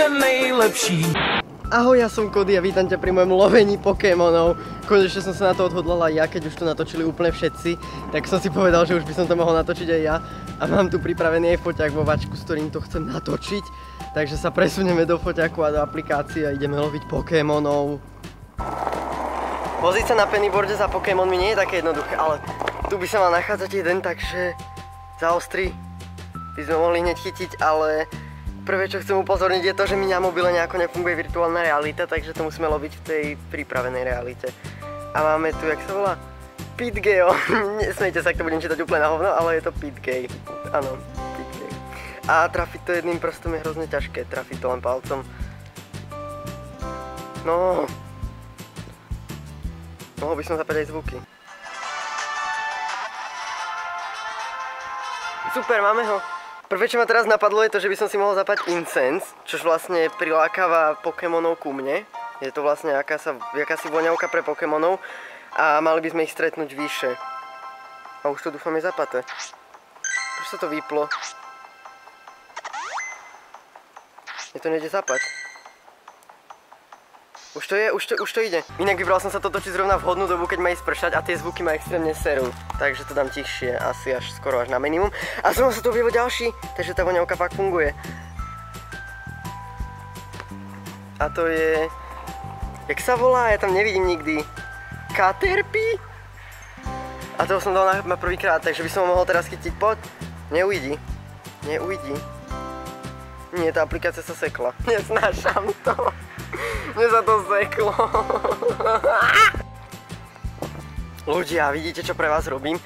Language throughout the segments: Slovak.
ten nejlepší. Ahoj, ja som Cody a vítam ťa pri mojom lovení Pokémonov. Konečne som sa na to odhodlala ja, keď už to natočili úplne všetci, tak som si povedal, že už by som to mohol natočiť aj ja. A mám tu pripravený aj foťák vo vačku, s ktorým to chcem natočiť. Takže sa presunieme do foťaku a do aplikácie a ideme loviť Pokémonov. Voziť sa na pennyboarde za Pokémonmi nie je také jednoduché, ale tu by sa mal nachádzať jeden, takže za ostrý by sme mohli hneď chytiť, ale prvé, čo chcem upozorniť, je to, že mi na mobile nejako nefunguje virtuálna realita, takže to musíme loviť v tej pripravenej realite. A máme tu, jak sa volá? Pitgeo. Nesmejte sa, ak to budem čítať úplne na hovno, ale je to Pitgay. Áno, Pitgay. A trafiť to jedným prstom je hrozne ťažké, trafiť to len palcom. No. Mohol by som zapať aj zvuky. Super, máme ho. Prvé, čo ma teraz napadlo, je to, že by som si mohol zapať Incense, čož vlastne prilákava Pokémonov ku mne. Je to vlastne jakási voňavka pre Pokémonov a mali by sme ich stretnúť vyššie. A už to dúfam je zapaté. Prečo sa to vyplo? Mne to nejde zapať. Už to ide. Inak vybral som sa to točiť zrovna vhodnú dobu, keď má ísť pršať a tie zvuky ma extrémne serú. Takže to dám tichšie, asi až skoro až na minimum. A zrovna sa tu objavil ďalší, takže tá voňavka fakt funguje. A to je... Jak sa volá? Ja tam nevidím nikdy. Caterpie? A toho som dal na prvýkrát, takže by som ho mohol teraz chytiť. Poď. Neuvidí. Nie, tá aplikácia sa sekla. Neznášam to. Mne sa to seklo. Ľudia, vidíte, čo pre vás robím?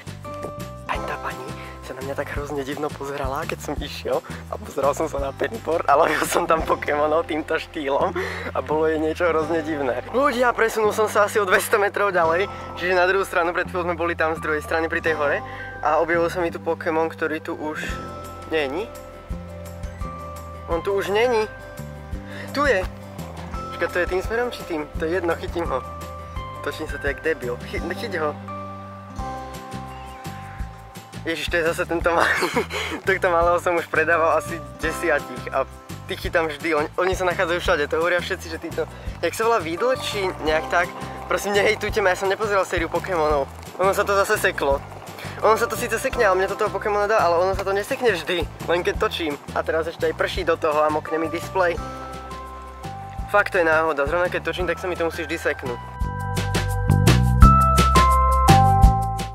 Aj tá pani sa na mňa tak hrozne divno pozerala, keď som išiel a pozeral som sa na pennyboard a lovil som tam Pokémonov týmto štýlom a bolo jej niečo hrozne divné. Ľudia, presunul som sa asi o 200 metrov ďalej, čiže na druhú stranu, pred chvíľou sme boli tam z druhej strany pri tej hore a objavil sa mi tu Pokémon, ktorý tu už není. On tu už není. Tu je. Počkaj, to je tým smerom či tým? To je jedno, chytím ho. Točím sa to jak debil. Chyť ho. Ježiš, to je zase tento malý. Tohto malého som už predával asi 10 a ty chytám vždy. Oni sa nachádzajú všade, to hovoria všetci, že títo... Jak sa volá Vidl, či nejak tak? Prosím, nehejtujte ma, ja som nepozeral sériu Pokémonov. Ono sa to zase seklo. Ono sa to síce sekne, ale mne to toho Pokémona dá, ale ono sa to nesekne vždy, len keď točím. A teraz ešte aj prší do toho a mokne mi displej. Fakt to je náhoda, zrovna keď točím, tak sa mi to musí vždy seknúť.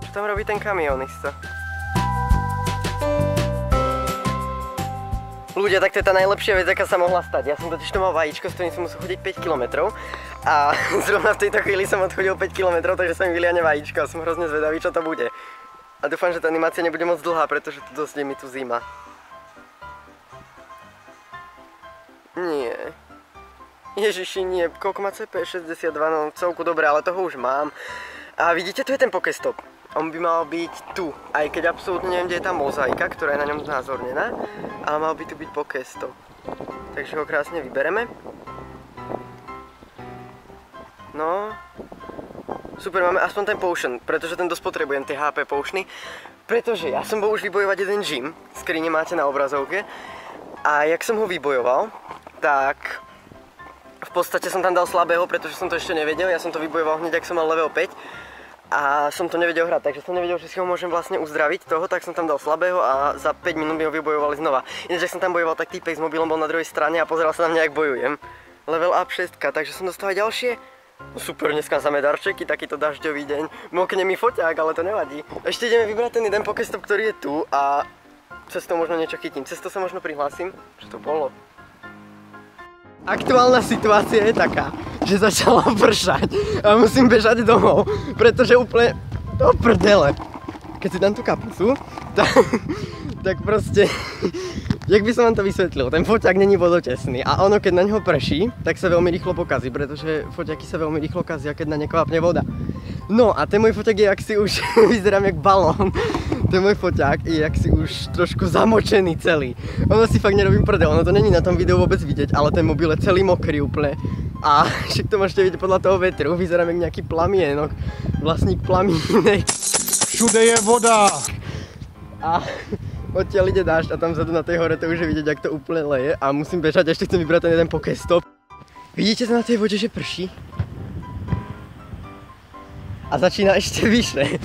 Čo tam robí ten kamionista? Ľudia, tak to je tá najlepšia vec, aká sa mohla stať. Ja som totiž to mal vajíčko, s ktorým som musel chodiť 5 km a zrovna v tejto chvíli som odchodil 5 km, takže sa mi vyliane vajíčko a som hrozne zvedavý, čo to bude. A dúfam, že tá animácia nebude moc dlhá, pretože tu dosť je mi tu zima. Nie. Ježiši, nie. Koľko má CP? 62, no celku dobre, ale toho už mám. A vidíte, tu je ten Pokéstop. On by mal byť tu, aj keď absolútne neviem, kde je tá mozaika, ktorá je na ňom znázornená, ale mal by tu byť Pokéstop. Takže ho krásne vybereme. No. Super, máme aspoň ten potion, pretože ten dosť potrebujem, tie HP potiony. Pretože ja som bol už vybojovať jeden gym, skrine máte na obrazovke. A jak som ho vybojoval, tak v podstate som tam dal slabého, pretože som to ešte nevedel. Ja som to vybojoval hneď, ak som mal level 5. A som to nevedel hrať, takže som nevedel, že si ho môžem vlastne uzdraviť toho, tak som tam dal slabého a za 5 minút by ho vybojovali znova. Ináč, ak som tam bojoval, tak týpek s mobilom bol na druhej strane a pozeral sa na mňa, jak bojujem. Level up 6, takže som dostal ďalšie. No super, dneska máme darčeky, takýto dažďový deň. Mokne mi foťák, ale to nevadí. Ešte ideme vybrať ten jeden Pokéstop, ktorý je tu a cestou možno niečo chytím. Cestou sa možno prihlásim, čo to bolo. Aktuálna situácia je taká, že začala pršať a musím bežať domov, pretože úplne do prdele. Keď si dám tú kapucu, tak proste, jak by som vám to vysvetlil, ten foťák není vodotesný a ono keď na ňo prší, tak sa veľmi rýchlo pokazí, pretože foťaky sa veľmi rýchlo kazia, keď na ne kvapne voda. No a ten môj foťák je jak si už, vyzerám jak balón. Ten môj foťák je jak si už trošku zamočený celý. Ono si fakt nerobím prdel, ono to není na tom videu vôbec vidieť, ale ten mobil je celý mokrý úplne. A však to môžete vidieť podľa toho vetru, vyzerám jak nejaký plamienok, vlastník plamínek. Všude je voda! A odtiaľ ide dážď a tam vzadu na tej hore to už je vidieť, jak to úplne leje a musím bežať, ešte chcem vybrať ten jeden pokestop. Vidíte to na tej vode, že prší? A začína ešte vyššie.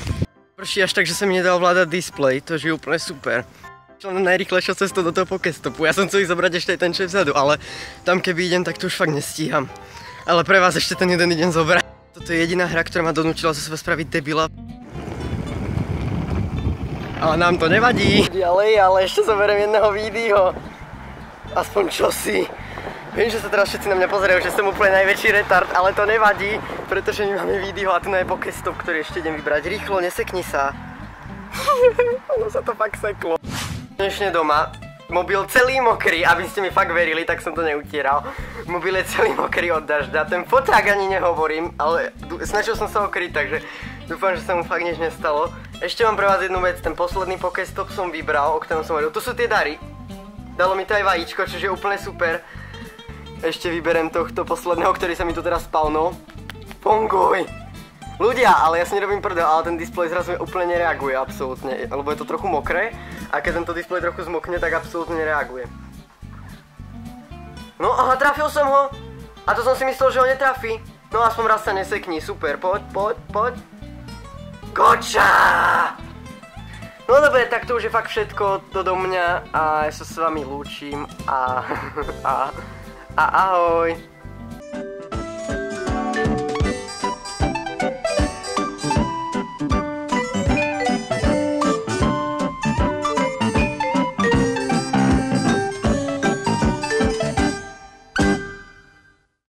Prší až tak, že sa mi nedal ovládať displej, to je úplne super. Čo na najrýchlejšou cestou do toho pokestopu. Ja som chcel ísť zobrať ešte aj ten čo je vzadu, ale tam keby idem, tak to už fakt nestíham. Ale pre vás ešte ten jeden idem zobrať. Toto je jediná hra, ktorá ma donúčila zo seba spraviť debila. Ale nám to nevadí. Ale ešte zoberiem jedného vídeo. Aspoň čosi. Viem, že sa teraz všetci na mňa pozerajú, že som úplne najväčší retard, ale to nevadí, pretože my máme video a tu je pokestop, ktorý ešte idem vybrať. Rýchlo, nesekni sa. Ono sa to fakt seklo. Konečne doma. Mobil celý mokrý, aby ste mi fakt verili, tak som to neutieral. Mobil je celý mokrý od dažďa. Ten foták ani nehovorím, ale snažil som sa ho kryť, takže dúfam, že sa mu fakt nič nestalo. Ešte mám pre vás jednu vec, ten posledný pokestop som vybral, o ktorom som hovoril. Tu sú tie dary. Dalo mi to aj vajíčko, čiže je úplne super. Ešte vyberiem tohto posledného, ktorý sa mi tu teraz spavnul. Ponguj! Ľudia, ale ja si nerobím prdel, ale ten displej zrazu úplne nereaguje, absolútne. Lebo je to trochu mokré a keď tento displej trochu zmokne, tak absolútne nereaguje. No aha, trafil som ho! A to som si myslel, že ho netrafí. No aspoň raz sa nesekni, super, poď. Koča! No dobre, tak to už je fakt všetko do mňa a ja sa s vami lúčim a ahoj.